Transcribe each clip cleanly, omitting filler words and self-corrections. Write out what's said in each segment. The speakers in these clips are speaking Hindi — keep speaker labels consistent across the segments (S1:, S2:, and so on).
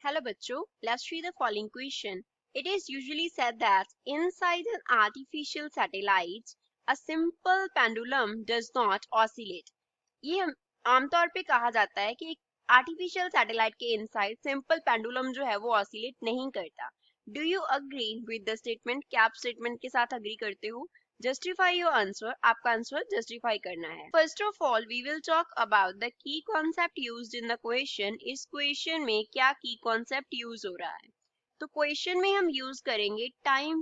S1: Hello bachcho, let's read the following question. It is usually said that inside an artificial satellite, a simple pendulum does not oscillate. ये आमतौर पे कहा जाता है कि एक आर्टिफिशियल सैटेलाइट के इनसाइड सिंपल पेंडुलम जो है वो ऑसिलेट नहीं करता. Do you agree with the statement? क्या आप स्टेटमेंट के साथ अग्री करते हो? Justify your answer. आपका आंसर जस्टिफाई करना है. First of all we will talk about the key concept used in the question. इस क्वेश्चन में क्या की कॉन्सेप्ट यूज हो रहा है? तो क्वेश्चन में हम यूज करेंगे time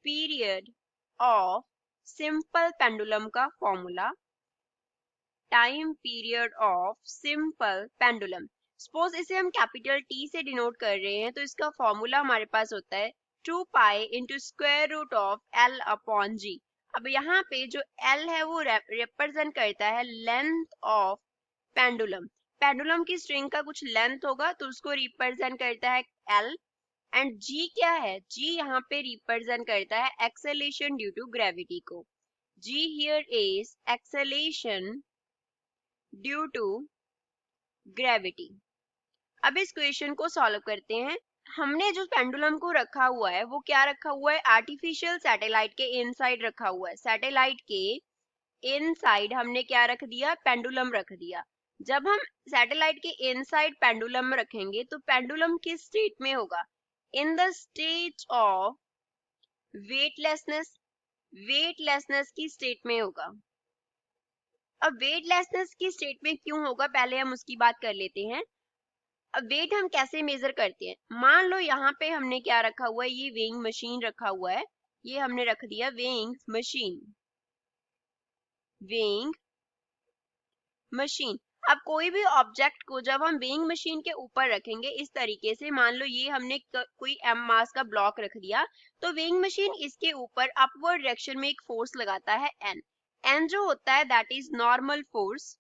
S1: period of simple pendulum का formula. Time period of simple pendulum. Suppose इसे हम कैपिटल टी से डिनोट कर रहे हैं तो इसका फॉर्मूला हमारे पास होता है 2 pi into square root of L upon g. अब यहाँ पे जो एल है वो रिप्रेजेंट करता है लेंथ ऑफ पेंडुलम. पेंडुलम की स्ट्रिंग का कुछ लेंथ होगा तो उसको रिप्रेजेंट करता है एल. एंड जी क्या है? जी यहाँ पे रिप्रेजेंट करता है एक्सेलेरेशन ड्यू टू ग्रेविटी को. G here is acceleration due to gravity. अब इस क्वेश्चन को सॉल्व करते हैं. हमने जो पेंडुलम को रखा हुआ है वो क्या रखा हुआ है? आर्टिफिशियल सैटेलाइट के इनसाइड रखा हुआ है. सैटेलाइट के इनसाइड हमने क्या रख दिया? पेंडुलम रख दिया. जब हम सैटेलाइट के इनसाइड पेंडुलम रखेंगे तो पेंडुलम किस स्टेट में होगा? In the state of weightlessness. Weightlessness की स्टेट में होगा. अब वेटलेसनेस की स्टेट में क्यों होगा पहले हम उसकी बात कर लेते हैं. अब वेट हम कैसे मेजर करते हैं? मान लो यहाँ पे हमने क्या रखा हुआ है? ये वेइंग मशीन रखा हुआ है. ये हमने रख दिया वेइंग मशीन. अब कोई भी ऑब्जेक्ट को जब हम वेइंग मशीन के ऊपर रखेंगे इस तरीके से, मान लो ये हमने कोई एम मास का ब्लॉक रख दिया तो वेइंग मशीन इसके ऊपर अपवर्ड डायरेक्शन में एक फोर्स लगाता है एन. एन जो होता है दैट इज नॉर्मल फोर्स.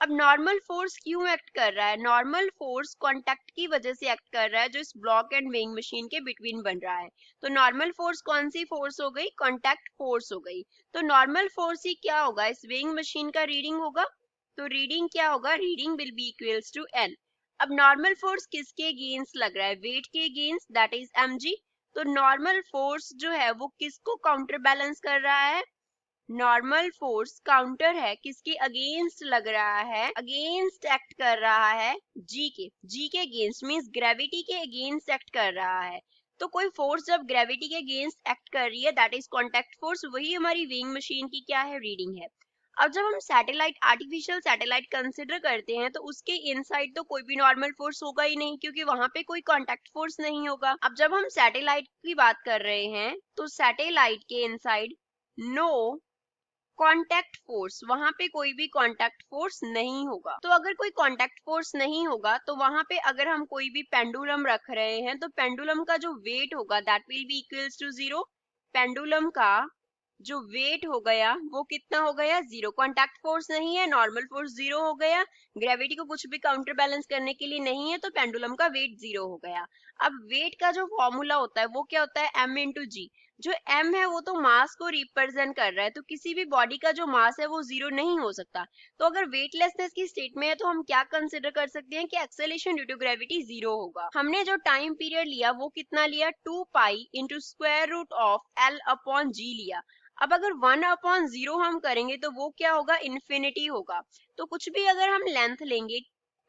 S1: अब नॉर्मल फोर्स क्यों एक्ट कर रहा है? नॉर्मल फोर्स कांटेक्ट की वजह से एक्ट कर रहा है जो इस ब्लॉक एंड वेइंग मशीन के बिटवीन बन रहा है. तो नॉर्मल फोर्स कौन सी फोर्स हो गई? कांटेक्ट फोर्स हो गई. तो नॉर्मल फोर्स ही क्या होगा? इस वेइंग मशीन का रीडिंग होगा. तो रीडिंग क्या होगा? Reading will be equals to N. अब नॉर्मल फोर्स किसके अगेंस्ट लग रहा है? वेट के अगेंस्ट, दैट इज mg. तो नॉर्मल फोर्स जो है वो किसको काउंटर बैलेंस कर रहा है? नॉर्मल फोर्स काउंटर है, किसके अगेंस्ट लग रहा है? अगेंस्ट एक्ट कर रहा है जी के अगेंस्ट मींस ग्रेविटी के अगेंस्ट एक्ट कर रहा है. तो कोई फोर्स जब ग्रेविटी के अगेंस्ट एक्ट कर रही है दैट इज कांटेक्ट फोर्स. वही हमारी वेइंग मशीन की क्या है? रीडिंग है. अब जब हम सैटेलाइट आर्टिफिशियल सैटेलाइट कंसिडर करते हैं तो उसके इनसाइड तो कोई भी नॉर्मल फोर्स होगा ही नहीं क्योंकि वहां पे कोई कांटेक्ट फोर्स नहीं होगा. अब जब हम सैटेलाइट की बात कर रहे हैं तो सैटेलाइट के इनसाइड नो कांटेक्ट फोर्स, वहां पे कोई भी कांटेक्ट फोर्स नहीं होगा. तो अगर कोई कांटेक्ट फोर्स नहीं होगा तो वहां पे अगर हम कोई भी पेंडुलम रख रहे हैं तो पेंडुलम का जो वेट होगा that will be equals to zero. Pendulum का जो वेट हो गया वो कितना हो गया? जीरो. कांटेक्ट फोर्स नहीं है, नॉर्मल फोर्स जीरो हो गया, ग्रेविटी को कुछ भी काउंटर बैलेंस करने के लिए नहीं है तो पेंडुलम का वेट जीरो हो गया. अब वेट का जो फॉर्मूला होता है वो क्या होता है? m इंटू जी. जो m है वो तो मास को रिप्रेजेंट कर रहा है तो किसी भी बॉडी का जो मास है वो जीरो नहीं हो सकता. तो अगर वेटलेसनेस की स्टेट में है तो हम क्या कंसिडर कर सकते हैं कि acceleration due to gravity zero होगा. हमने जो टाइम पीरियड लिया वो कितना लिया? 2 pi into square root of L upon g लिया. अब अगर 1 अपॉन 0 हम करेंगे तो वो क्या होगा? इन्फिनिटी होगा. तो कुछ भी अगर हम लेंथ लेंगे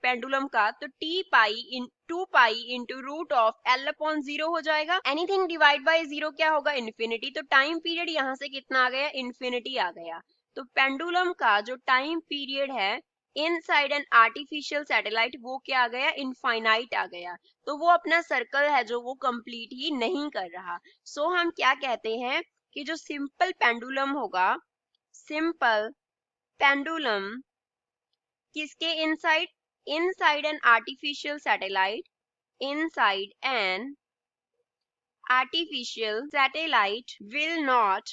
S1: पेंडुलम का तो 2 pi into root of L upon 0 हो जाएगा. एनीथिंग डिवाइड बाय 0 क्या होगा? इन्फिनिटी. तो टाइम पीरियड यहाँ से कितना आ गया? इन्फिनिटी आ गया. तो पेंडुलम का जो टाइम पीरियड है इनसाइड एन आर्टिफिशियल सैटेलाइट वो क्या आ गया? इनफाइनाइट आ गया. तो वो अपना सर्कल है जो वो कंप्लीट ही नहीं कर रहा. सो हम क्या कहते हैं कि जो सिंपल पेंडुलम होगा, सिंपल पेंडुलम किसके inside? Inside an artificial satellite, inside an artificial satellite will not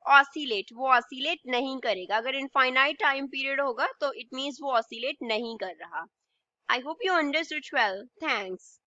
S1: oscillate. वो ऑसिलेट नहीं करेगा. अगर इनफाइनाइट टाइम पीरियड होगा तो इट मींस वो ऑसिलेट नहीं कर रहा. I hope you understood well. Thanks.